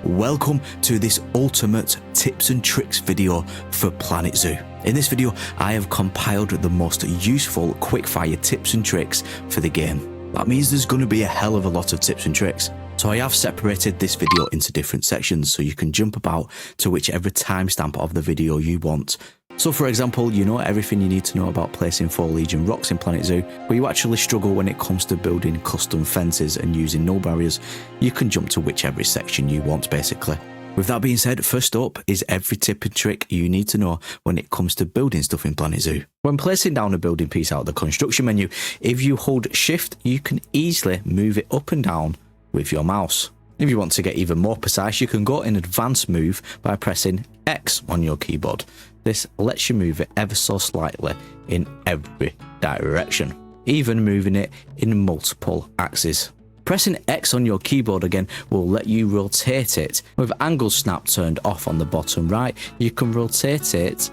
Welcome to this ultimate tips and tricks video for Planet Zoo. In this video, I have compiled the most useful quickfire tips and tricks for the game. That means there's going to be a hell of a lot of tips and tricks. So I have separated this video into different sections so you can jump about to whichever timestamp of the video you want. So for example, you know everything you need to know about placing foliage and rocks in Planet Zoo, but you actually struggle when it comes to building custom fences and using null barriers. You can jump to whichever section you want basically. With that being said, first up is every tip and trick you need to know when it comes to building stuff in Planet Zoo. When placing down a building piece out of the construction menu, if you hold shift, you can easily move it up and down with your mouse. If you want to get even more precise, you can go in advanced move by pressing X on your keyboard. This lets you move it ever so slightly in every direction, even moving it in multiple axes. Pressing X on your keyboard again will let you rotate it. With angle snap turned off on the bottom right, you can rotate it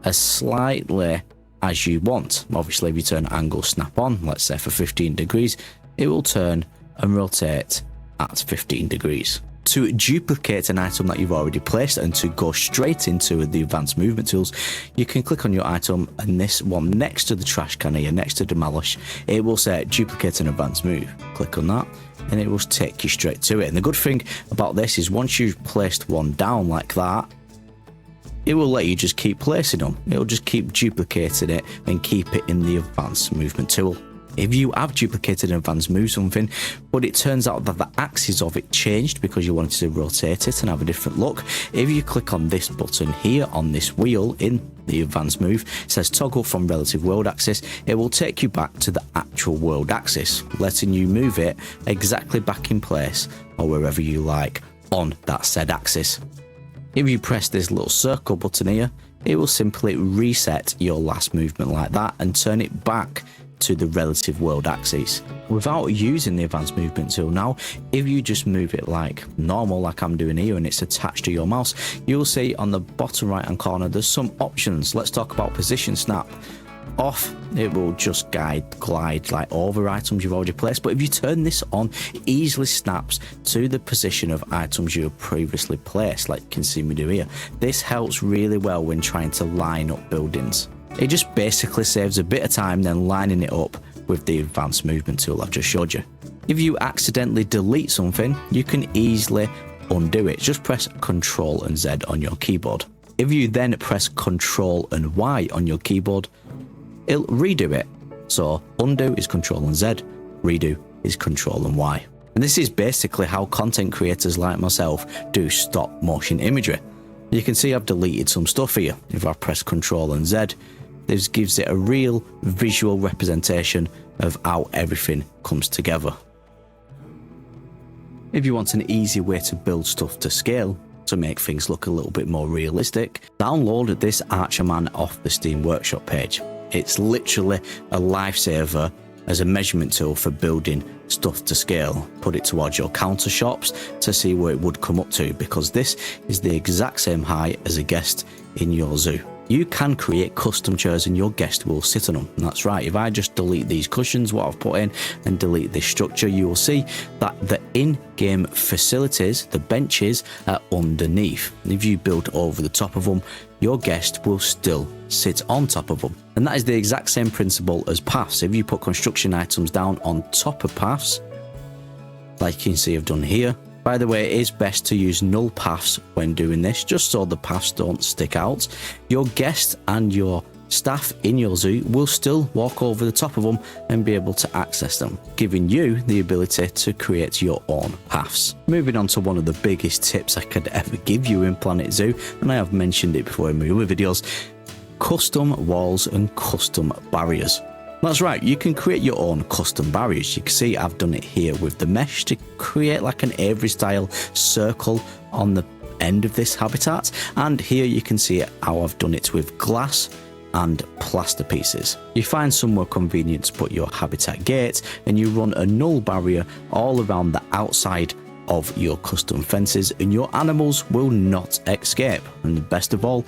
as slightly as you want. Obviously, if you turn angle snap on, let's say for 15 degrees, it will turn and rotate at 15 degrees. To duplicate an item that you've already placed and to go straight into the advanced movement tools, you can click on your item and this one next to the trash can here, next to demolish, it will say duplicate an advanced move. Click on that and it will take you straight to it. And the good thing about this is once you've placed one down like that, it will let you just keep placing them. It'll just keep duplicating it and keep it in the advanced movement tool. If you have duplicated an advanced move something, but it turns out that the axis of it changed because you wanted to rotate it and have a different look, if you click on this button here on this wheel in the advanced move, it says toggle from relative world axis, it will take you back to the actual world axis, letting you move it exactly back in place or wherever you like on that said axis. If you press this little circle button here, it will simply reset your last movement like that and turn it back to the relative world axis without using the advanced movement tool. Now if you just move it like normal, like I'm doing here, and it's attached to your mouse, you'll see on the bottom right hand corner there's some options. Let's talk about position snap. Off, it will just glide like over items you've already placed, but if you turn this on, it easily snaps to the position of items you have previously placed, like you can see me do here. This helps really well when trying to line up buildings. It just basically saves a bit of time then lining it up with the advanced movement tool I've just showed you. If you accidentally delete something, you can easily undo it. Just press Ctrl and Z on your keyboard. If you then press Ctrl and Y on your keyboard, it'll redo it. So undo is Ctrl and Z, redo is Ctrl and Y. And this is basically how content creators like myself do stop motion imagery. You can see I've deleted some stuff here. If I press Ctrl and Z, this gives it a real visual representation of how everything comes together. If you want an easy way to build stuff to scale, to make things look a little bit more realistic, download this Archerman off the Steam Workshop page. It's literally a lifesaver as a measurement tool for building stuff to scale. Put it towards your counter shops to see where it would come up to, because this is the exact same height as a guest in your zoo. You can create custom chairs and your guest will sit on them. And that's right, if I just delete these cushions, what I've put in, and delete this structure, you will see that the in-game facilities, the benches, are underneath. If you build over the top of them, your guest will still sit on top of them. And that is the exact same principle as paths. If you put construction items down on top of paths, like you can see I've done here. By the way, it is best to use null paths when doing this, just so the paths don't stick out. Your guests and your staff in your zoo will still walk over the top of them and be able to access them, giving you the ability to create your own paths. Moving on to one of the biggest tips I could ever give you in Planet Zoo, and I have mentioned it before in my other videos, custom walls and custom barriers. That's right, you can create your own custom barriers. You can see I've done it here with the mesh to create like an Avery style circle on the end of this habitat, and here you can see how I've done it with glass and plaster pieces. You find somewhere convenient to put your habitat gate and you run a null barrier all around the outside of your custom fences, and your animals will not escape, and the best of all,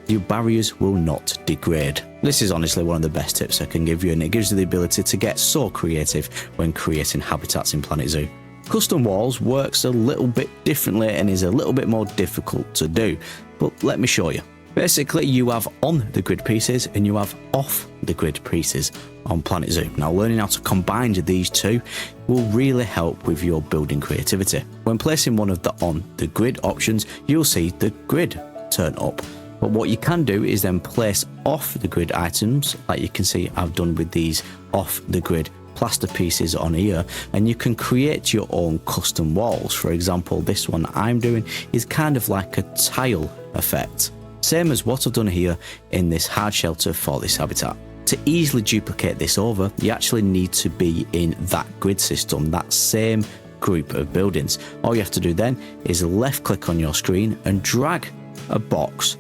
your barriers will not degrade. This is honestly one of the best tips I can give you, and it gives you the ability to get so creative when creating habitats in Planet Zoo. Custom walls works a little bit differently and is a little bit more difficult to do, but let me show you. Basically, you have on the grid pieces and you have off the grid pieces on Planet Zoo. Now, learning how to combine these two will really help with your building creativity. When placing one of the on the grid options, you'll see the grid turn up. But what you can do is then place off the grid items, like you can see I've done with these off the grid plaster pieces on here, and you can create your own custom walls. For example, this one I'm doing is kind of like a tile effect. Same as what I've done here in this hard shelter for this habitat. To easily duplicate this over, you actually need to be in that grid system, that same group of buildings. All you have to do then is left click on your screen and drag a box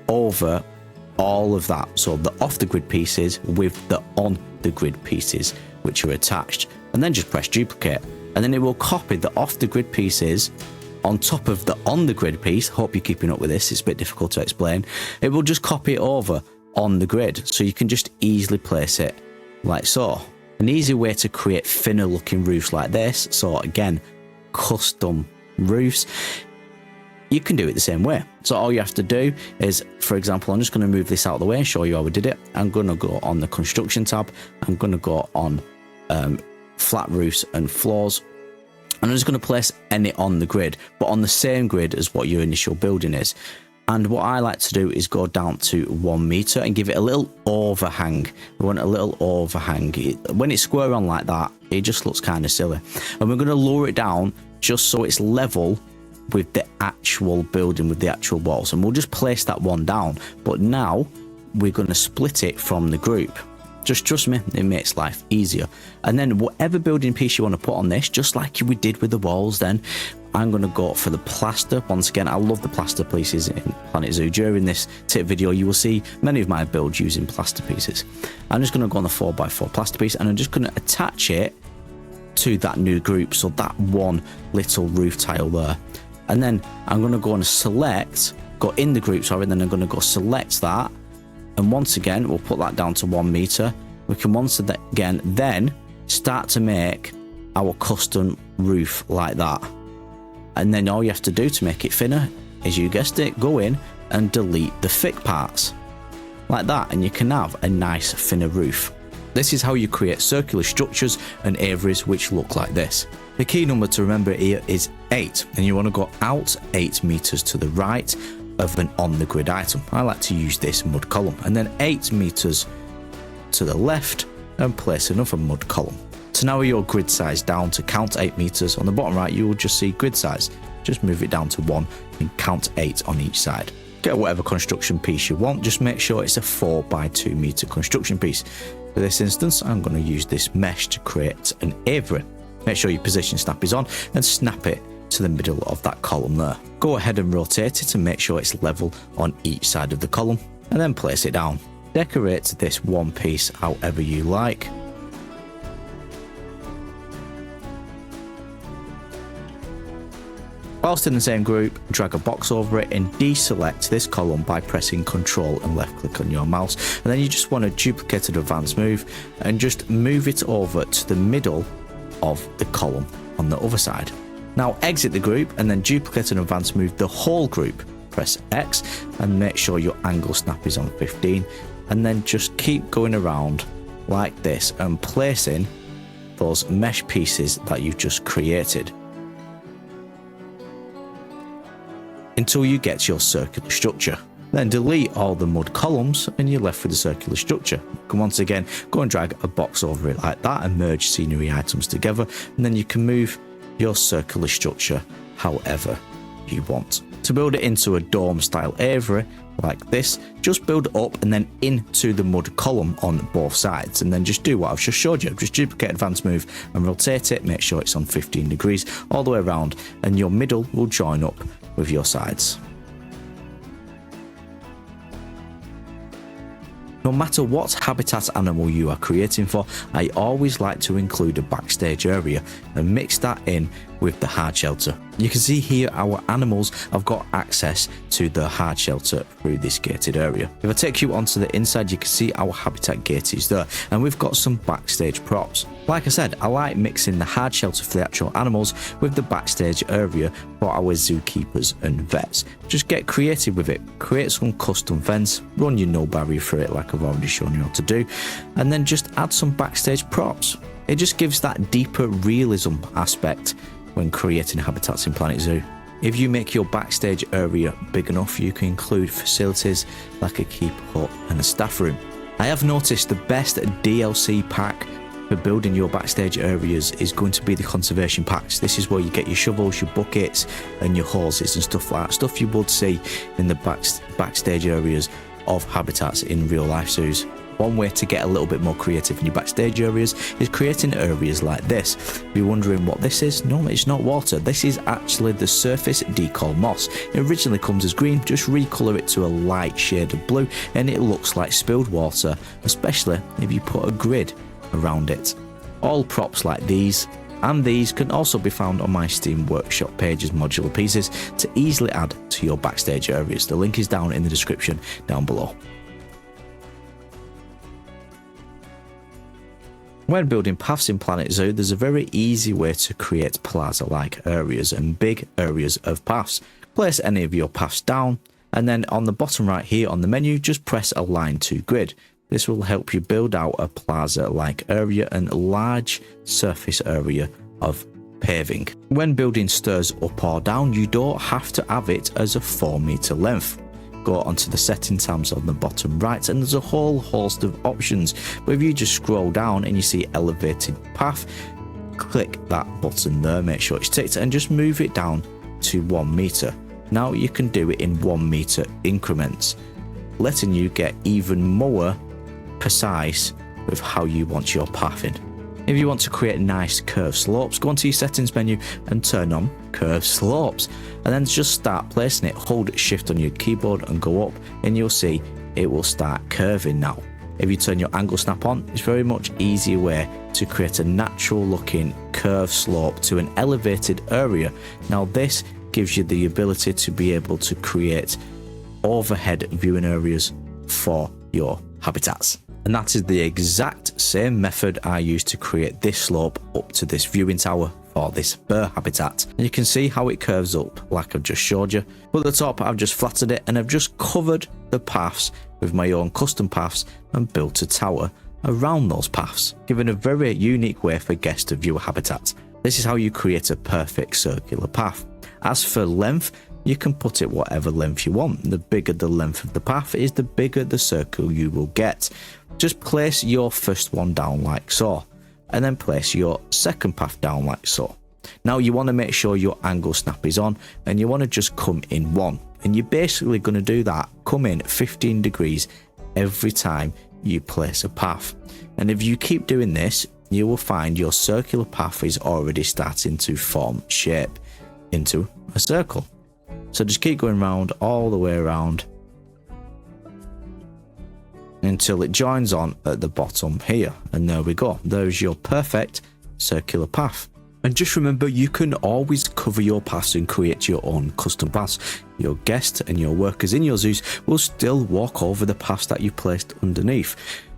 over all of that. So the off the grid pieces with the on the grid pieces which are attached, and then just press duplicate, and then it will copy the off the grid pieces on top of the on the grid piece. Hope you're keeping up with this, it's a bit difficult to explain. It will just copy it over on the grid, so you can just easily place it like so. An easy way to create thinner looking roofs like this, so again, custom roofs, you can do it the same way. So all you have to do is, for example, I'm just going to move this out of the way and show you how we did it. I'm going to go on the construction tab, I'm going to go on flat roofs and floors, and I'm just going to place any on the grid, but on the same grid as what your initial building is. And what I like to do is go down to 1 meter and give it a little overhang. We want a little overhang. When it's square on like that, it just looks kind of silly. And we're going to lower it down just so it's level with the actual building, with the actual walls. And we'll just place that one down. But now we're going to split it from the group. Just trust me, it makes life easier. And then whatever building piece you want to put on this, just like we did with the walls, then I'm going to go for the plaster. Once again, I love the plaster pieces in Planet Zoo. During this tip video, you will see many of my builds using plaster pieces. I'm just going to go on the 4x4 plaster piece, and I'm just going to attach it to that new group, so that one little roof tile there. And then I'm going to go and select, go in the group, sorry, and then I'm going to go select that. And once again, we'll put that down to 1 meter. We can once again then start to make our custom roof like that. And then all you have to do to make it thinner is, you guessed it, go in and delete the thick parts like that, and you can have a nice thinner roof. This is how you create circular structures and aviaries which look like this. The key number to remember here is 8, and you want to go out 8 meters to the right of an on the grid item. I like to use this mud column, and then 8 meters to the left and place another mud column. To narrow your grid size down to count 8 meters, on the bottom right you will just see grid size. Just move it down to 1 and count 8 on each side. Get whatever construction piece you want, just make sure it's a 4x2 meter construction piece. For this instance, I'm going to use this mesh to create an aviary. Make sure your position snap is on and snap it to the middle of that column there. Go ahead and rotate it and make sure it's level on each side of the column, and then place it down. Decorate this one piece however you like. Whilst in the same group, drag a box over it and deselect this column by pressing Ctrl and left click on your mouse, and then you just want to duplicate an advanced move and just move it over to the middle of the column on the other side. Now exit the group and then duplicate and advance move the whole group. Press X and make sure your angle snap is on 15, and then just keep going around like this and placing those mesh pieces that you've just created until you get your circular structure. Then delete all the mud columns and you're left with a circular structure. You can once again go and drag a box over it like that and merge scenery items together, and then you can move your circular structure however you want. To build it into a dome style aviary like this, just build up and then into the mud column on both sides, and then just do what I've just showed you. Just duplicate advanced move and rotate it, make sure it's on 15 degrees all the way around, and your middle will join up with your sides. No matter what habitat animal you are creating for, I always like to include a backstage area and mix that in with the hard shelter. You can see here our animals have got access to the hard shelter through this gated area. If I take you onto the inside, you can see our habitat gate is there, and we've got some backstage props. Like I said, I like mixing the hard shelter for the actual animals with the backstage area for our zookeepers and vets. Just get creative with it, create some custom fence, run your no barrier through it like I've already shown you how to do, and then just add some backstage props. It just gives that deeper realism aspect when creating habitats in Planet Zoo. If you make your backstage area big enough, you can include facilities like a keeper hut and a staff room. I have noticed the best DLC pack for building your backstage areas is going to be the conservation packs. This is where you get your shovels, your buckets and your hoses and stuff like that. Stuff you would see in the backstage areas of habitats in real life zoos. One way to get a little bit more creative in your backstage areas is creating areas like this. If you're wondering what this is, no, it's not water. This is actually the surface decal moss. It originally comes as green, just recolor it to a light shade of blue and it looks like spilled water, especially if you put a grid around it. All props like these and these can also be found on my Steam Workshop page as modular pieces to easily add to your backstage areas. The link is down in the description down below. When building paths in Planet Zoo, there's a very easy way to create plaza-like areas and big areas of paths. Place any of your paths down, and then on the bottom right here on the menu, just press Align to Grid. This will help you build out a plaza-like area and large surface area of paving. When building stairs up or down, you don't have to have it as a 4-meter length. Go onto the setting tabs on the bottom right and there's a whole host of options, but if you just scroll down and you see elevated path, click that button there, make sure it's ticked and just move it down to 1 meter. Now you can do it in 1 meter increments, letting you get even more precise with how you want your path in. If you want to create nice curved slopes, go onto your settings menu and turn on curved slopes, and then just start placing it. Hold shift on your keyboard and go up and you'll see it will start curving now. If you turn your angle snap on, it's very much easier way to create a natural looking curved slope to an elevated area. Now this gives you the ability to be able to create overhead viewing areas for your habitats. And that is the exact same method I used to create this slope up to this viewing tower for this bear habitat. And you can see how it curves up like I've just showed you. But at the top I've just flattened it and I've just covered the paths with my own custom paths and built a tower around those paths, giving a very unique way for guests to view a habitat. This is how you create a perfect circular path. As for length, you can put it whatever length you want. The bigger the length of the path is, the bigger the circle you will get. Just place your first one down like so, and then place your second path down like so. Now you want to make sure your angle snap is on and you want to just come in one, and you're basically going to do that, come in 15 degrees every time you place a path. And if you keep doing this, you will find your circular path is already starting to form shape into a circle. So just keep going round all the way around until it joins on at the bottom here, and there we go. There's your perfect circular path. And just remember, you can always cover your paths and create your own custom paths. Your guests and your workers in your zoos will still walk over the paths that you placed underneath.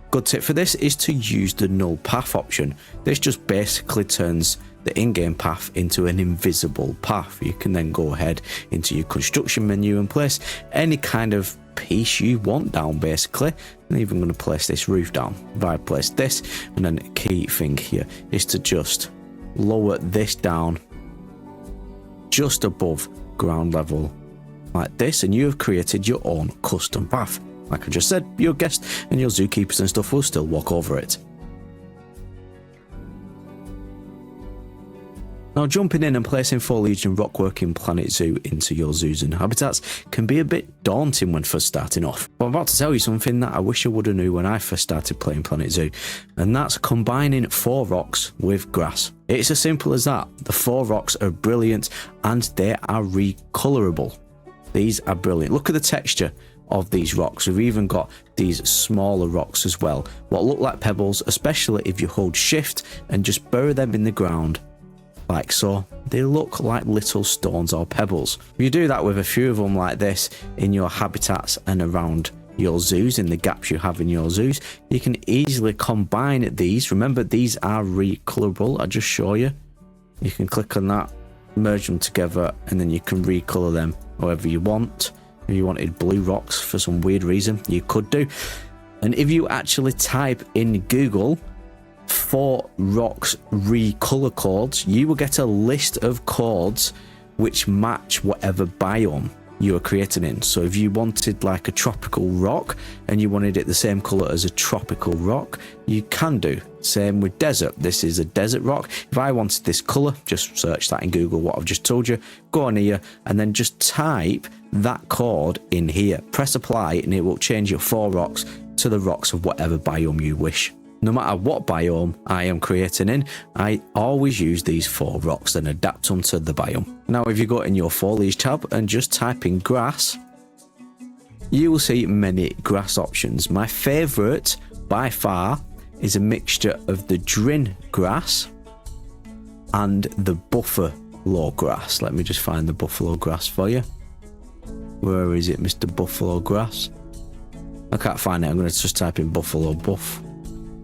Good tip for this is to use the null path option. This just basically turns the in-game path into an invisible path. You can then go ahead into your construction menu and place any kind of piece you want down basically. I'm even going to place this roof down. If I place this, and then the key thing here is to just lower this down just above ground level like this, and you have created your own custom path. Like I just said, your guests and your zookeepers and stuff will still walk over it. Now, jumping in and placing foliage and rockwork in Planet Zoo into your zoos and habitats can be a bit daunting when first starting off. But I'm about to tell you something that I wish I would have knew when I first started playing Planet Zoo, and that's combining 4 rocks with grass. It's as simple as that. The 4 rocks are brilliant and they are recolorable. These are brilliant. Look at the texture of these rocks. We've even got these smaller rocks as well, what look like pebbles, especially if you hold shift and just bury them in the ground like so. They look like little stones or pebbles. If you do that with a few of them like this in your habitats and around your zoos, in the gaps you have in your zoos, you can easily combine these. Remember, these are recolorable. I'll just show you. You can click on that, merge them together, and then you can recolor them however you want. If you wanted blue rocks for some weird reason, you could do. And if you actually type in Google for rocks recolor codes, you will get a list of codes which match whatever biome you are creating in. So if you wanted like a tropical rock and you wanted it the same color as a tropical rock, you can do. Same with desert. This is a desert rock. If I wanted this color, just search that in Google, what I've just told you, go on here and then just type that code in here, press apply, and it will change your 4 rocks to the rocks of whatever biome you wish. No matter what biome I am creating in, I always use these 4 rocks and adapt them to the biome. Now, if you go in your foliage tab and just type in grass, you will see many grass options. My favorite by far is a mixture of the Drin grass and the buffalo grass. Let me just find the buffalo grass for you. Where is it, Mr. Buffalo grass? I can't find it. I'm going to just type in buffalo buff.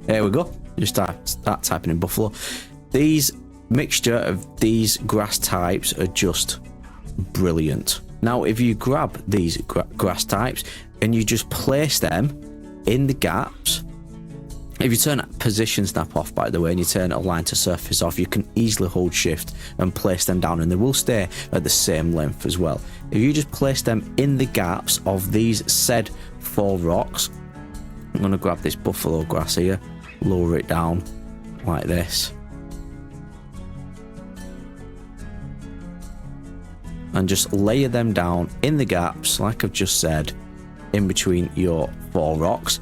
There we go. Just start typing in buffalo. These mixture of these grass types are just brilliant. Now, if you grab these grass types and you just place them in the gaps, if you turn position snap off, by the way, and you turn align to surface off, you can easily hold shift and place them down, and they will stay at the same length as well. If you just place them in the gaps of these said 4 rocks, I'm going to grab this buffalo grass here, lower it down like this, and just layer them down in the gaps like I've just said, in between your 4 rocks.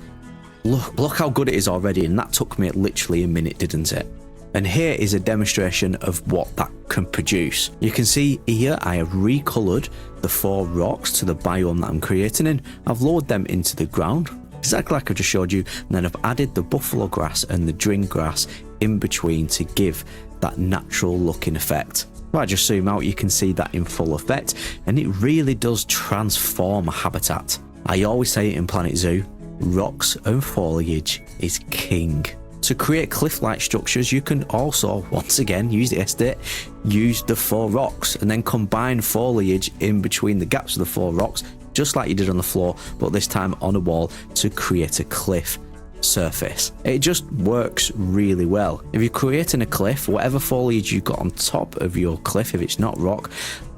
Look how good it is already, and that took me literally a minute, didn't it? And here is a demonstration of what that can produce. You can see here I have recolored the 4 rocks to the biome that I'm creating in. I've lowered them into the ground, exactly like I just showed you, and then I've added the buffalo grass and the Drin grass in between to give that natural looking effect. If I just zoom out, you can see that in full effect, and it really does transform a habitat. I always say it in Planet Zoo, rocks and foliage is king. To create cliff-like structures, you can also, once again, use the estate, use the 4 rocks, and then combine foliage in between the gaps of the 4 rocks, just like you did on the floor, but this time on a wall, to create a cliff surface. It just works really well. If you're creating a cliff, whatever foliage you got on top of your cliff, if it's not rock,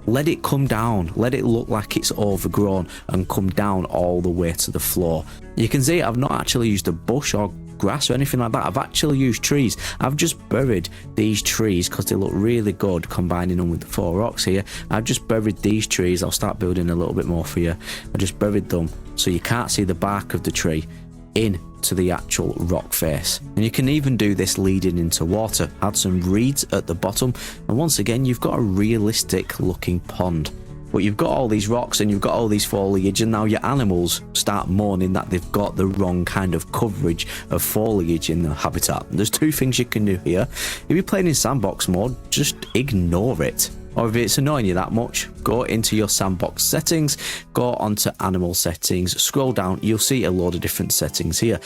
let it come down, let it look like it's overgrown and come down all the way to the floor. You can see I've not actually used a bush or grass or anything like that. I've actually used trees. I've just buried these trees because they look really good combining them with the 4 rocks here. I've just buried these trees. I'll start building a little bit more for you. I just buried them so you can't see the bark of the tree into the actual rock face. And you can even do this leading into water. Add some reeds at the bottom, and once again you've got a realistic looking pond. But you've got all these rocks and you've got all these foliage, and now your animals start mourning that they've got the wrong kind of coverage of foliage in the habitat. There's 2 things you can do here. If you're playing in sandbox mode, just ignore it. Or if it's annoying you that much, go into your sandbox settings, go onto animal settings, scroll down, you'll see a load of different settings here.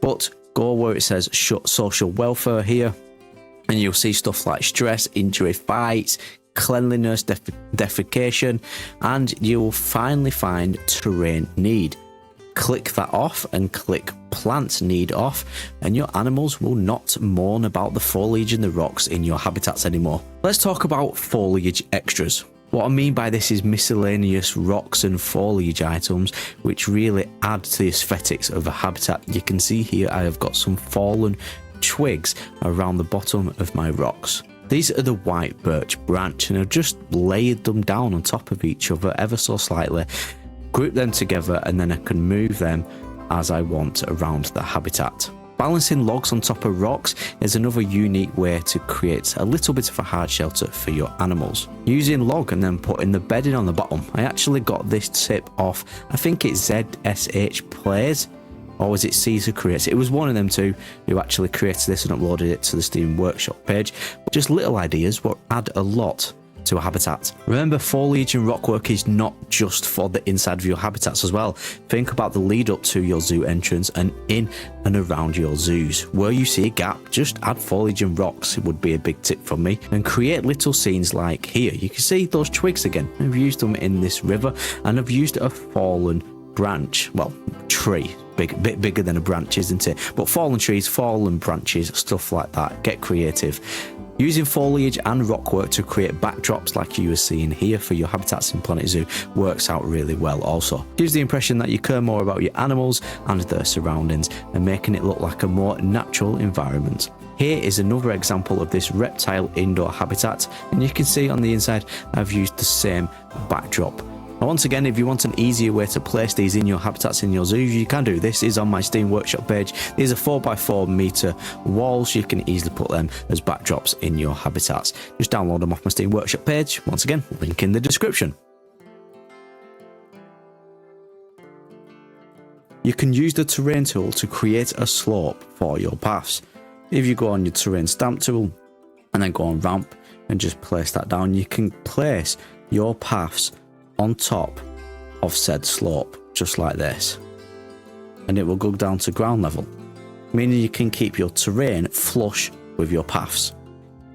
But go where it says social welfare here, and you'll see stuff like stress, injury, fights, cleanliness, defecation, and you'll finally find terrain need. Click that off and click plant need off, and your animals will not mourn about the foliage and the rocks in your habitats anymore. Let's talk about foliage extras. What I mean by this is miscellaneous rocks and foliage items which really add to the aesthetics of a habitat. You can see here I have got some fallen twigs around the bottom of my rocks. These are the white birch branch, and I've just layered them down on top of each other ever so slightly, group them together, and then I can move them as I want around the habitat. Balancing logs on top of rocks is another unique way to create a little bit of a hard shelter for your animals. Using log and then putting the bedding on the bottom. I actually got this tip off, I think it's ZSH Plays or was it Caesar Creates? It was one of them two who actually created this and uploaded it to the Steam Workshop page. But just little ideas will add a lot to a habitat. Remember, foliage and rockwork is not just for the inside of your habitats as well. Think about the lead up to your zoo entrance and in and around your zoos. Where you see a gap, just add foliage and rocks. It would be a big tip from me. And create little scenes like here. You can see those twigs again. I've used them in this river, and I've used a fallen branch, well, tree, bit bigger than a branch, isn't it? But fallen trees, fallen branches, stuff like that. Get creative. Using foliage and rockwork to create backdrops like you are seeing here for your habitats in Planet Zoo works out really well also. Gives the impression that you care more about your animals and their surroundings and making it look like a more natural environment. Here is another example of this reptile indoor habitat, and you can see on the inside I've used the same backdrop. Now, once again, if you want an easier way to place these in your habitats in your zoos, you can do. This is on my Steam Workshop page. These are 4x4 meter walls. You can easily put them as backdrops in your habitats. Just download them off my Steam Workshop page. Once again, link in the description. You can use the terrain tool to create a slope for your paths. If you go on your terrain stamp tool and then go on ramp and just place that down, you can place your paths on top of said slope, just like this, and it will go down to ground level, meaning you can keep your terrain flush with your paths.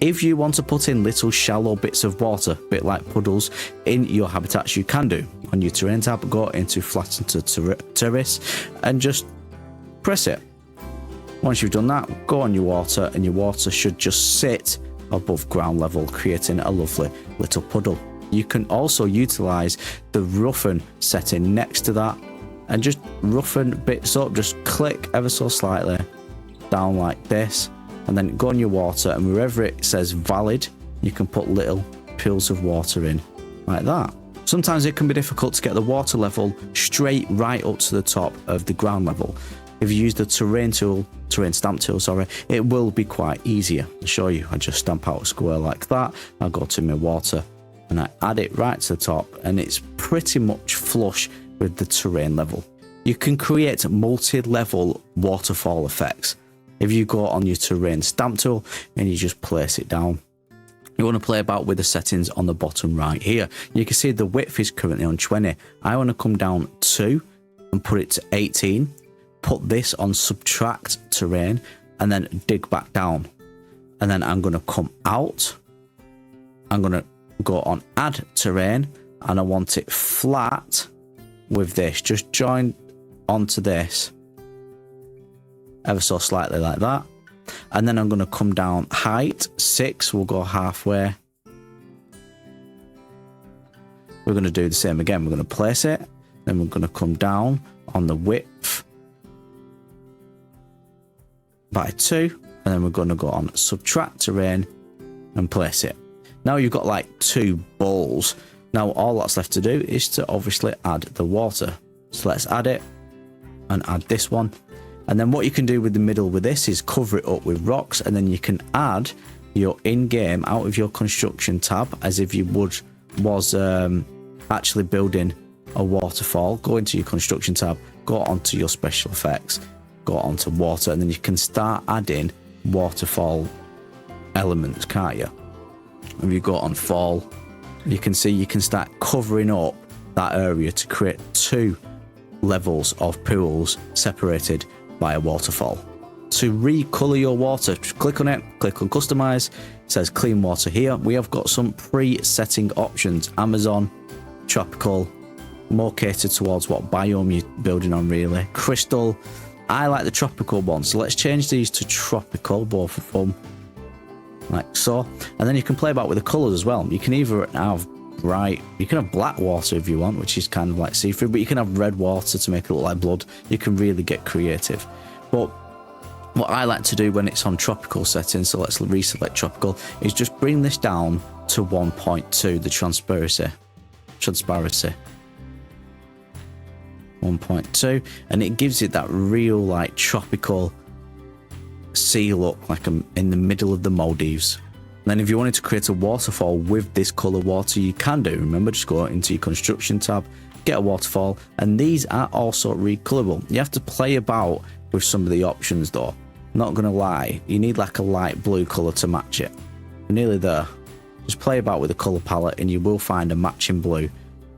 If you want to put in little shallow bits of water, a bit like puddles, in your habitats, you can do. On your terrain tab, go into flatten to terrace and just press it. Once you've done that, go on your water, and your water should just sit above ground level, creating a lovely little puddle. You can also utilize the roughen setting next to that and just roughen bits up. Just click ever so slightly down like this, and then go on your water, and wherever it says valid, you can put little pools of water in like that. Sometimes it can be difficult to get the water level straight right up to the top of the ground level. If you use the terrain stamp tool, it will be quite easier. I'll show you. I just stamp out a square like that. I'll go to my water and I add it right to the top, and it's pretty much flush with the terrain level. You can create multi-level waterfall effects. If you go on your terrain stamp tool and you just place it down, you want to play about with the settings on the bottom right here. You can see the width is currently on 20. I want to come down 2 and put it to 18. Put this on subtract terrain and then dig back down. And then I'm going to come out. I'm going to go on add terrain, and I want it flat with this. Just join onto this ever so slightly like that. And then I'm going to come down height 6. We'll go halfway. We're going to do the same again. We're going to place it. Then we're going to come down on the width by 2. And then we're going to go on subtract terrain and place it. Now you've got like 2 bowls. Now all that's left to do is to obviously add the water. So let's add it and add this one. And then what you can do with the middle with this is cover it up with rocks, and then you can add your in-game out of your construction tab as if you was actually building a waterfall. Go into your construction tab, go onto your special effects, go onto water, and then you can start adding waterfall elements, can't you? If you go on fall, you can see you can start covering up that area to create 2 levels of pools separated by a waterfall. To recolor your water, just click on it, click on customize. It says clean water here. We have got some pre-setting options: Amazon, tropical, more catered towards what biome you're building on really. Crystal. I like the tropical one, so let's change these to tropical, both of them, like so. And then you can play about with the colors as well. You can either have you can have black water if you want, which is kind of like see-through, but you can have red water to make it look like blood. You can really get creative. But what I like to do when it's on tropical settings, so let's reselect tropical, is just bring this down to 1.2, the transparency 1.2, and it gives it that real like tropical sea look, like I'm in the middle of the Maldives. Then if you wanted to create a waterfall with this color water, you can do. Remember, just go into your construction tab, get a waterfall, and these are also recolorable. You have to play about with some of the options though. Not gonna lie, you need like a light blue color to match it. We're nearly there. Just play about with the color palette and you will find a matching blue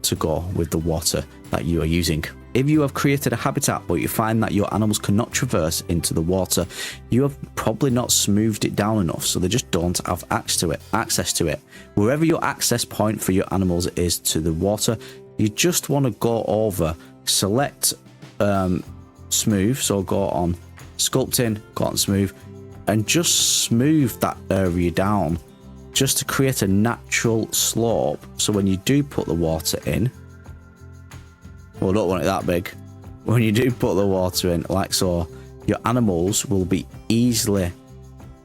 to go with the water that you are using. If you have created a habitat but you find that your animals cannot traverse into the water, you have probably not smoothed it down enough, so they just don't have access to it. Wherever your access point for your animals is to the water, you just want to go over, select smooth, so go on sculpting, go on smooth, and just smooth that area down just to create a natural slope, so when you do put the water in, well, don't want it that big. When you do put the water in, like so, your animals will be easily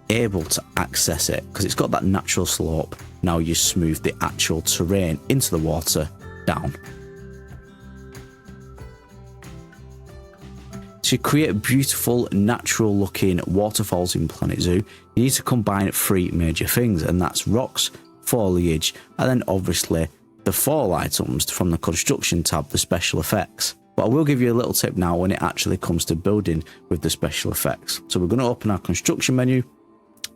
able to access it because it's got that natural slope. Now you smooth the actual terrain into the water down. To create beautiful, natural looking waterfalls in Planet Zoo, you need to combine 3 major things, and that's rocks, foliage, and then obviously the fall items from the construction tab, the special effects. But I will give you a little tip now when it actually comes to building with the special effects. So we're going to open our construction menu,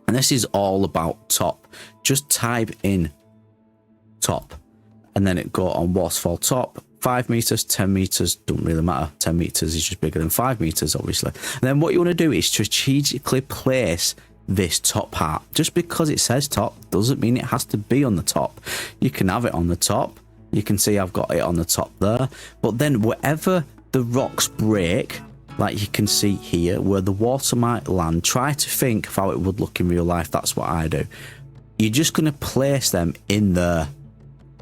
and this is all about top. Just type in top, and then it go on waterfall top, 5 meters, 10 meters, don't really matter. 10 meters is just bigger than 5 meters, obviously. And then what you want to do is strategically place this top part. Just because it says top doesn't mean it has to be on the top. You can have it on the top. You can see I've got it on the top there, but then wherever the rocks break, like you can see here where the water might land, try to think of how it would look in real life. That's what I do. You're just going to place them in there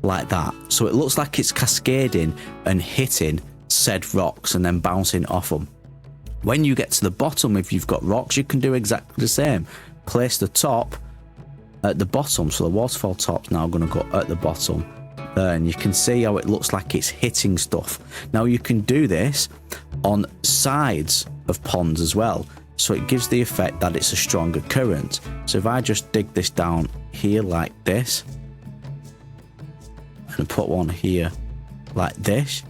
like that, so it looks like it's cascading and hitting said rocks and then bouncing off them. When you get to the bottom, if you've got rocks, you can do exactly the same. Place the top at the bottom, so the waterfall top's now going to go at the bottom there, and you can see how it looks like it's hitting stuff. Now you can do this on sides of ponds as well, so it gives the effect that it's a stronger current. So if I just dig this down here like this, and put one here like this,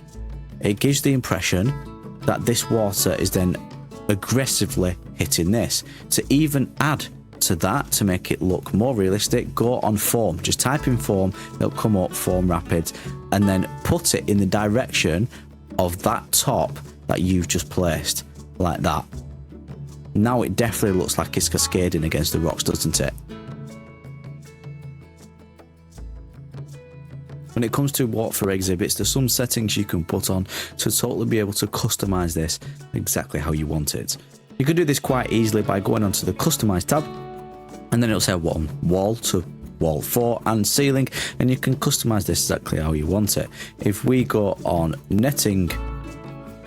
it gives the impression that this water is then aggressively hitting this. To even add to that, to make it look more realistic, go on form. Just type in form, it'll come up, form rapid, and then put it in the direction of that top that you've just placed, like that. Now it definitely looks like it's cascading against the rocks, doesn't it? When it comes to walkthrough exhibits, there's some settings you can put on to totally be able to customize this exactly how you want it. You can do this quite easily by going onto the customize tab, and then it'll say wall to wall 4 and ceiling, and you can customize this exactly how you want it. If we go on netting,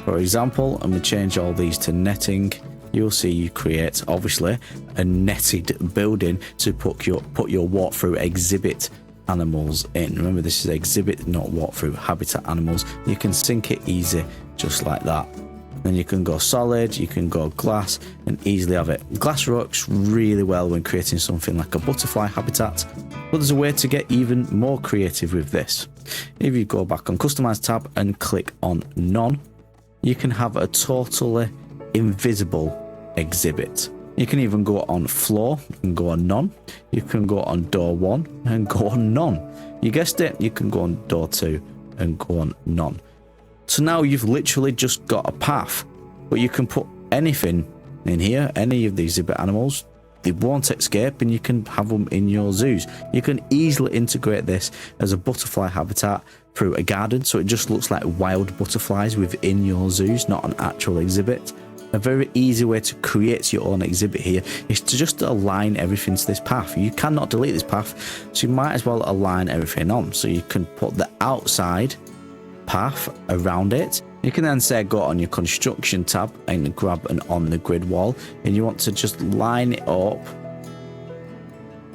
for example, and we change all these to netting, you'll see you create obviously a netted building to put your walkthrough exhibit animals in. Remember, this is exhibit, not walkthrough habitat animals. You can sync it easy just like that. Then you can go solid, you can go glass, and easily have it. Glass works really well when creating something like a butterfly habitat, but there's a way to get even more creative with this. If you go back on customize tab and click on none, you can have a totally invisible exhibit. You can even go on floor and go on none. You can go on door 1 and go on none. You guessed it, you can go on door 2 and go on none. So now you've literally just got a path, but you can put anything in here, any of these exhibit animals, they won't escape, and you can have them in your zoos. You can easily integrate this as a butterfly habitat through a garden, so it just looks like wild butterflies within your zoos, not an actual exhibit. A very easy way to create your own exhibit here is to just align everything to this path. You cannot delete this path, so you might as well align everything on. So you can put the outside path around it. You can then say go on your construction tab and grab an on the grid wall, and you want to just line it up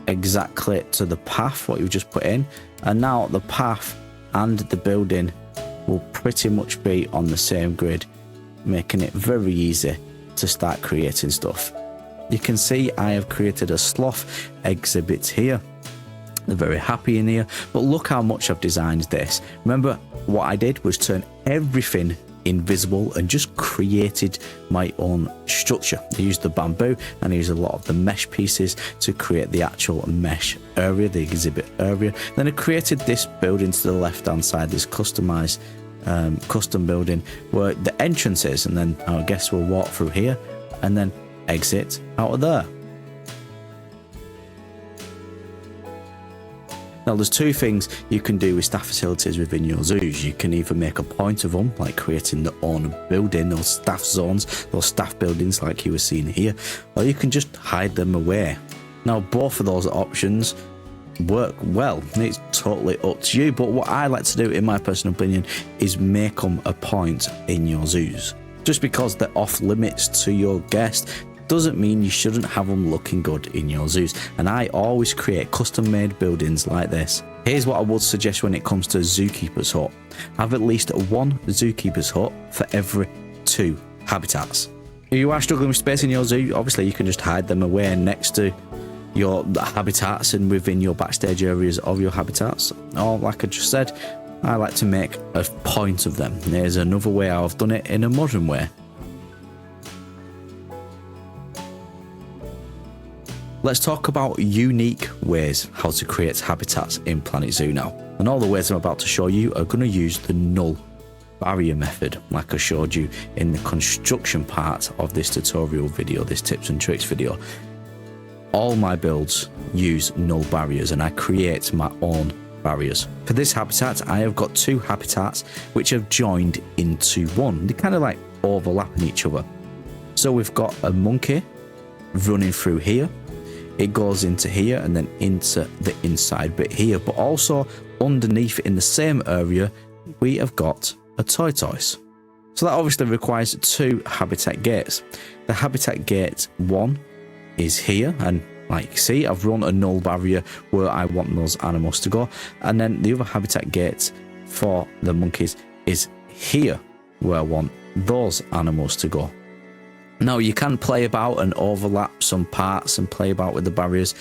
exactly to the path what you've just put in, and now the path and the building will pretty much be on the same grid, making it very easy to start creating stuff. You can see I have created a sloth exhibit here. They're very happy in here, but look how much I've designed this. Remember, what I did was turn everything invisible and just created my own structure. I used the bamboo and I used a lot of the mesh pieces to create the actual mesh area, the exhibit area. Then I created this building to the left hand side, this customized custom building where the entrance is, and then our guests will walk through here and then exit out of there. Now there's two things you can do with staff facilities within your zoos. You can either make a point of them, like creating their own building, those staff zones, those staff buildings like you were seeing here, or you can just hide them away. Now both of those options work well. It's totally up to you, but what I like to do, in my personal opinion, is make them a point in your zoos. Just because they're off limits to your guest doesn't mean you shouldn't have them looking good in your zoos, and I always create custom made buildings like this. Here's what I would suggest when it comes to zookeeper's hut. Have at least one zookeeper's hut for every 2 habitats. If you are struggling with space in your zoo, obviously you can just hide them away next to your habitats and within your backstage areas of your habitats, or like I just said, I like to make a point of them. There's another way I've done it in a modern way. Let's talk about unique ways how to create habitats in Planet Zoo now. And all the ways I'm about to show you are going to use the null barrier method, like I showed you in the construction part of this tutorial video, this tips and tricks video. All my builds use null barriers, and I create my own barriers. For this habitat, I have got 2 habitats which have joined into one. They kind of like overlapping each other. So we've got a monkey running through here. It goes into here and then into the inside bit here, but also underneath in the same area we have got a tortoise. So that obviously requires 2 habitat gates. The habitat gate 1 is here, and like you see, I've run a null barrier where I want those animals to go, and then the other habitat gate for the monkeys is here where I want those animals to go. Now you can play about and overlap some parts and play about with the barriers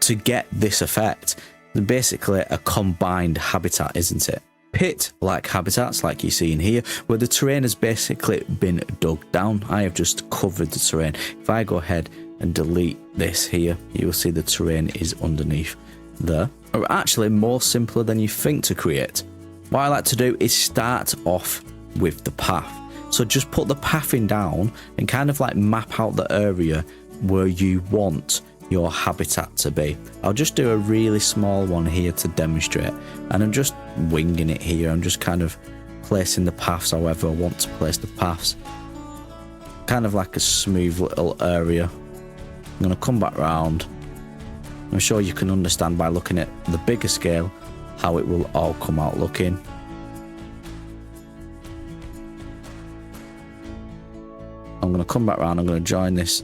to get this effect. They're basically a combined habitat, isn't it? Pit-like habitats like you see in here, where the terrain has basically been dug down. I have just covered the terrain. If I go ahead and delete this here, you will see the terrain is underneath there. Or actually more simpler than you think to create. What I like to do is start off with the path. So just put the pathing down and kind of like map out the area where you want your habitat to be. I'll just do a really small one here to demonstrate, and I'm just winging it here. I'm just kind of placing the paths however I want to place the paths. Kind of like a smooth little area. I'm going to come back round. I'm sure you can understand by looking at the bigger scale how it will all come out looking. I'm going to come back around, I'm going to join this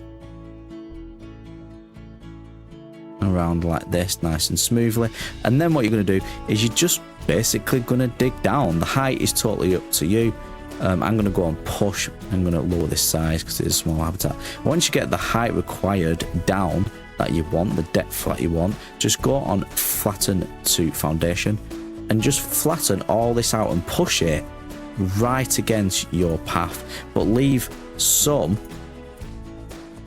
around like this, nice and smoothly. And then what you're going to do is you're just basically going to dig down. The height is totally up to you. I'm going to go and push. I'm going to lower this size because it is a small habitat. Once you get the height required down that you want, the depth that you want, just go on flatten to foundation and just flatten all this out and push it right against your path, but leave some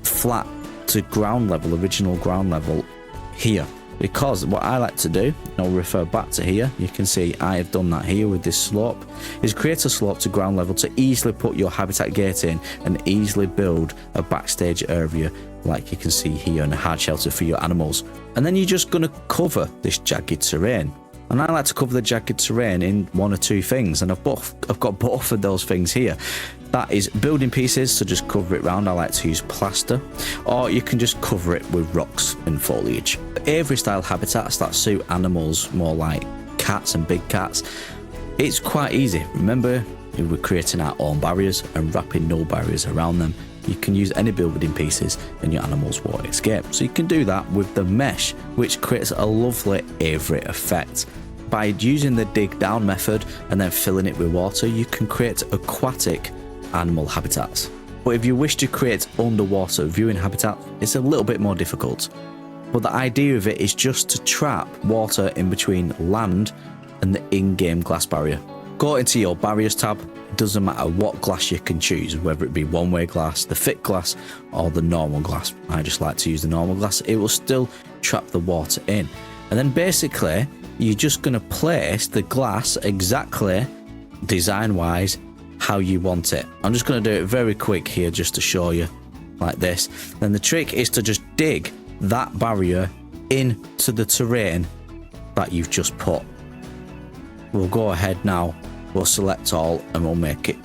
flat to ground level, original ground level here, because what I like to do, and I'll refer back to here, you can see I have done that here with this slope, is create a slope to ground level to easily put your habitat gate in and easily build a backstage area like you can see here, and a hard shelter for your animals. And then you're just going to cover this jagged terrain. And I like to cover the jagged terrain in 1 or 2 things, and I've got both of those things here. That is building pieces, so just cover it round. I like to use plaster, or you can just cover it with rocks and foliage. Aviary style habitats that suit animals more like cats and big cats, it's quite easy. Remember, we're creating our own barriers and wrapping null barriers around them. You can use any building pieces and your animals won't escape. So you can do that with the mesh, which creates a lovely aviary effect. By using the dig down method and then filling it with water, you can create aquatic animal habitats. But if you wish to create underwater viewing habitat, it's a little bit more difficult. But the idea of it is just to trap water in between land and the in-game glass barrier. Go into your barriers tab. It doesn't matter what glass you can choose, whether it be one-way glass, the thick glass, or the normal glass. I just like to use the normal glass. It will still trap the water in. And then basically, you're just going to place the glass exactly, design-wise, how you want it. I'm just going to do it very quick here just to show you, like this. Then the trick is to just dig that barrier into the terrain that you've just put. We'll go ahead now, we'll select all and we'll make it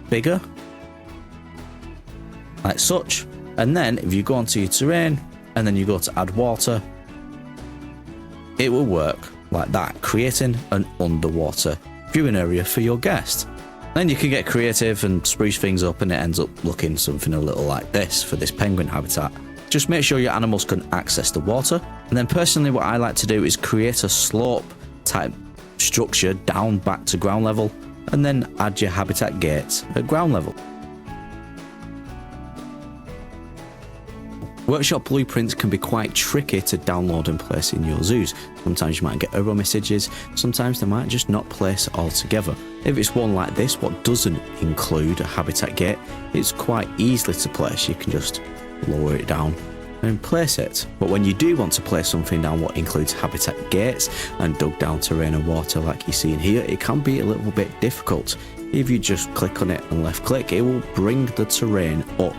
bigger, like such. And then if you go onto your terrain and then you go to add water, it will work like that, creating an underwater viewing area for your guest. Then you can get creative and spruce things up, and it ends up looking something a little like this for this penguin habitat. Just make sure your animals can access the water. And then personally, what I like to do is create a slope type structure down back to ground level, and then add your habitat gates at ground level. Workshop blueprints can be quite tricky to download and place in your zoos. Sometimes you might get error messages, sometimes they might just not place altogether. If it's one like this, what doesn't include a habitat gate, it's quite easily to place. You can just lower it down and place it. But when you do want to place something down what includes habitat gates and dug down terrain and water like you see in here, it can be a little bit difficult. If you just click on it and left click, it will bring the terrain up.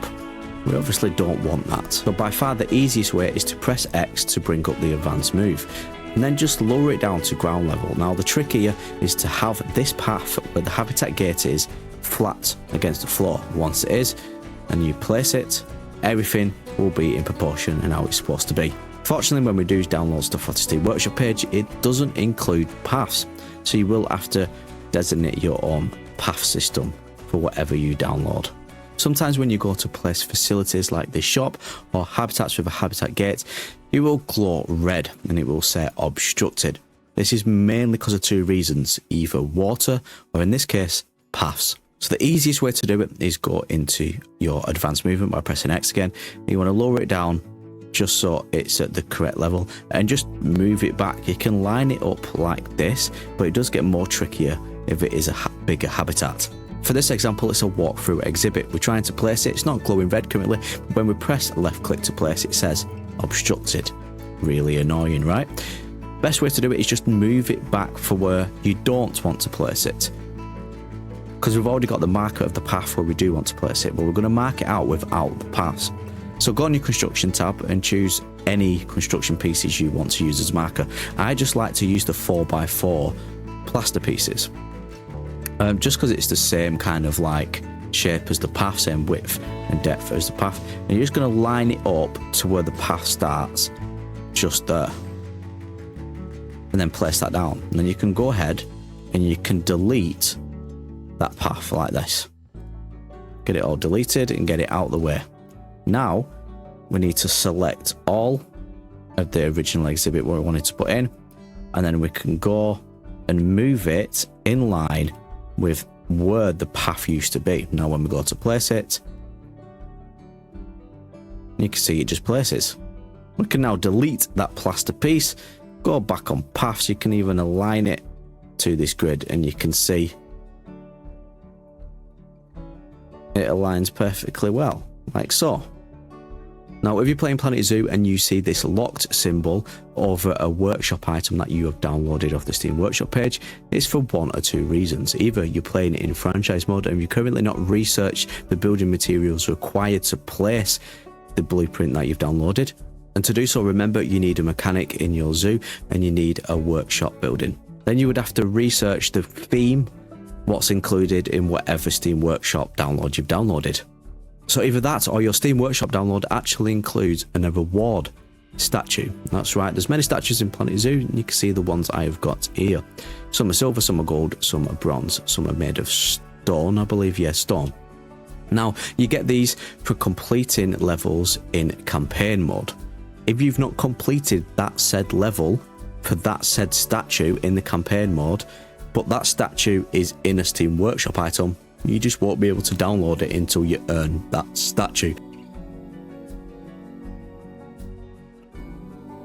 We obviously don't want that. So by far the easiest way is to press X to bring up the advanced move, and then just lower it down to ground level. Now the trick here is to have this path where the habitat gate is flat against the floor. Once it is, and you place it, everything will be in proportion and how it's supposed to be. Fortunately, when we do download stuff off the Steam Workshop page, it doesn't include paths, so you will have to designate your own path system for whatever you download. Sometimes when you go to place facilities like this shop or habitats with a habitat gate, it will glow red and it will say obstructed. This is mainly because of two reasons, either water or in this case, paths. So the easiest way to do it is go into your advanced movement by pressing X again. You want to lower it down just so it's at the correct level and just move it back. You can line it up like this, but it does get more trickier if it is a bigger habitat. For this example, it's a walkthrough exhibit. We're trying to place it. It's not glowing red currently. When we press left click to place, it says obstructed. Really annoying, right? Best way to do it is just move it back for where you don't want to place it. Because we've already got the marker of the path where we do want to place it, but we're going to mark it out without the paths. So go on your construction tab and choose any construction pieces you want to use as marker. I just like to use the 4x4 plaster pieces. Just because it's the same kind of like shape as the path, same width and depth as the path, and you're just going to line it up to where the path starts, just there, and then place that down. And then you can go ahead and you can delete that path like this, get it all deleted and get it out of the way. Now we need to select all of the original exhibit where we wanted to put in, and then we can go and move it in line with where the path used to be. Now when we go to place it, you can see it just places. We can now delete that plaster piece, go back on paths. You can even align it to this grid and you can see it aligns perfectly well, like so. Now, if you're playing Planet Zoo and you see this locked symbol over a workshop item that you have downloaded off the Steam Workshop page, it's for one or two reasons. Either you're playing it in franchise mode and you've currently not researched the building materials required to place the blueprint that you've downloaded. And to do so, remember, you need a mechanic in your zoo and you need a workshop building. Then you would have to research the theme, what's included in whatever Steam Workshop download you've downloaded. So either that or your Steam Workshop download actually includes a reward statue. That's right, there's many statues in Planet Zoo and you can see the ones I have got here. Some are silver, some are gold, some are bronze, some are made of stone, I believe, yeah, stone. Now, you get these for completing levels in campaign mode. If you've not completed that said level for that said statue in the campaign mode, but that statue is in a Steam Workshop item, you just won't be able to download it until you earn that statue.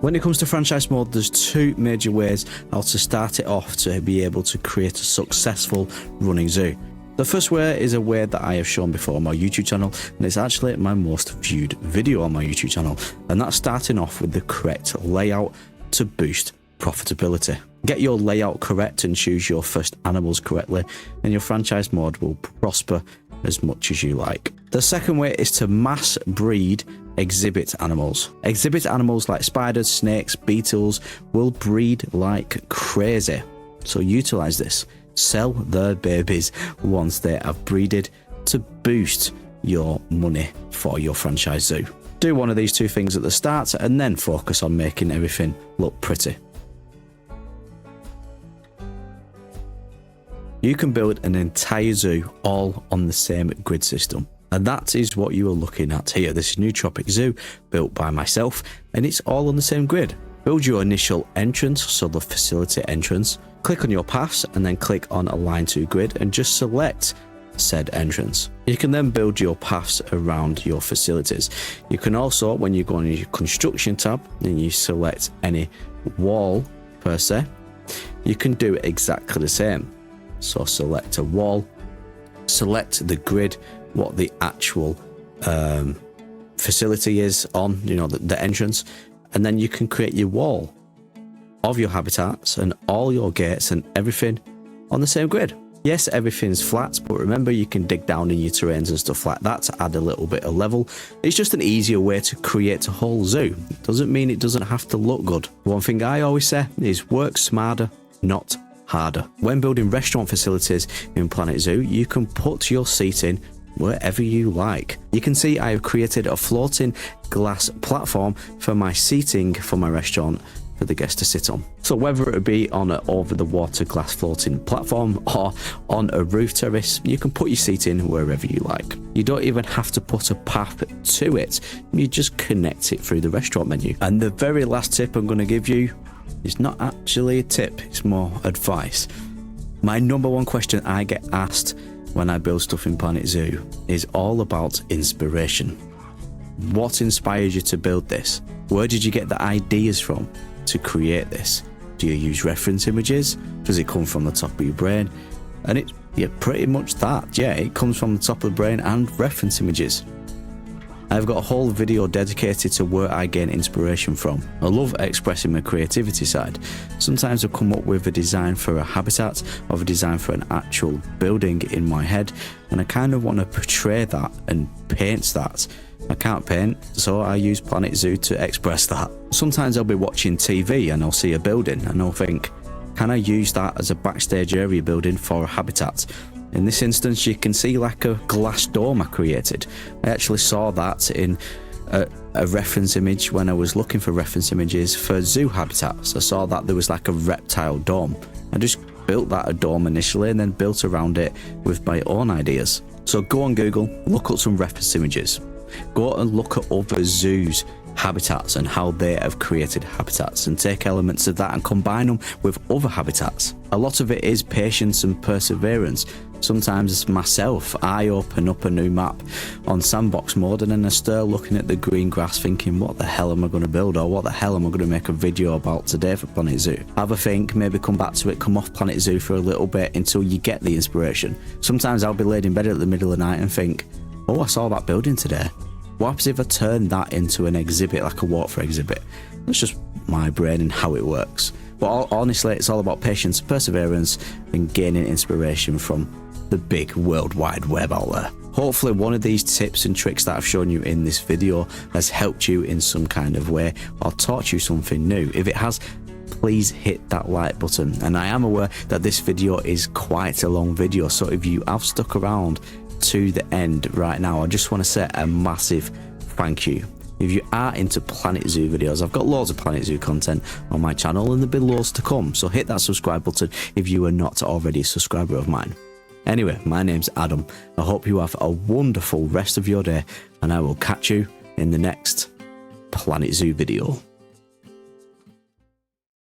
When it comes to franchise mode, there's two major ways how to start it off to be able to create a successful running zoo. The first way is a way that I have shown before on my YouTube channel, and it's actually my most viewed video on my YouTube channel, and that's starting off with the correct layout to boost profitability. Get your layout correct and choose your first animals correctly, and your franchise mode will prosper as much as you like. The second way is to mass breed exhibit animals. Exhibit animals like spiders, snakes, beetles will breed like crazy. So utilize this. Sell their babies once they have breeded to boost your money for your franchise zoo. Do one of these two things at the start and then focus on making everything look pretty. You can build an entire zoo all on the same grid system. And that is what you are looking at here. This is Nootropic Zoo, built by myself, and it's all on the same grid. Build your initial entrance, so the facility entrance. Click on your paths and then click on Align to Grid and just select said entrance. You can then build your paths around your facilities. You can also, when you go on your construction tab and you select any wall per se, you can do exactly the same. So select a wall, select the grid, what the actual facility is on, you know, the entrance, and then you can create your wall of your habitats and all your gates and everything on the same grid. Yes, everything's flat, but remember you can dig down in your terrains and stuff like that to add a little bit of level. It's just an easier way to create a whole zoo. Doesn't mean it doesn't have to look good. One thing I always say is work smarter, not harder. When building restaurant facilities in Planet Zoo, you can put your seating wherever you like. You can see I have created a floating glass platform for my seating for my restaurant for the guests to sit on. So whether it be on an over the water glass floating platform or on a roof terrace, you can put your seating wherever you like. You don't even have to put a path to it. You just connect it through the restaurant menu. And the very last tip I'm going to give you is not actually a tip, it's more advice. My number one question I get asked when I build stuff in Planet Zoo is all about inspiration. What inspired you to build this? Where did you get the ideas from to create this? Do you use reference images? Does it come from the top of your brain? And it's pretty much that. Yeah, it comes from the top of the brain and reference images. I've got a whole video dedicated to where I gain inspiration from. I love expressing my creativity side. Sometimes I'll come up with a design for a habitat or a design for an actual building in my head, and I kind of want to portray that and paint that. I can't paint, so I use Planet Zoo to express that. Sometimes I'll be watching TV and I'll see a building and I'll think, can I use that as a backstage area building for a habitat? In this instance, you can see like a glass dome I created. I actually saw that in a reference image when I was looking for reference images for zoo habitats. I saw that there was like a reptile dome. I just built that a dome initially and then built around it with my own ideas. So go on Google, look up some reference images. Go and look at other zoos habitats and how they have created habitats, and take elements of that and combine them with other habitats. A lot of it is patience and perseverance. Sometimes myself, I open up a new map on sandbox mode and then I start looking at the green grass thinking, what the hell am I going to build, or what the hell am I going to make a video about today for Planet Zoo? Have a think, maybe come back to it, come off Planet Zoo for a little bit until you get the inspiration. Sometimes I'll be laid in bed at the middle of the night and think, oh, I saw that building today. What happens if I turn that into an exhibit, like a Waterfall exhibit? That's just my brain and how it works. But honestly, it's all about patience, perseverance, and gaining inspiration from the big World Wide Web out there. Hopefully one of these tips and tricks that I've shown you in this video has helped you in some kind of way or taught you something new. If it has, please hit that like button. And I am aware that this video is quite a long video, so if you have stuck around to the end right now, I just want to say a massive thank you. If you are into Planet Zoo videos, I've got loads of Planet Zoo content on my channel and there'll be loads to come, so hit that subscribe button if you are not already a subscriber of mine. Anyway, my name's Adam. I hope you have a wonderful rest of your day, and I will catch you in the next Planet Zoo video.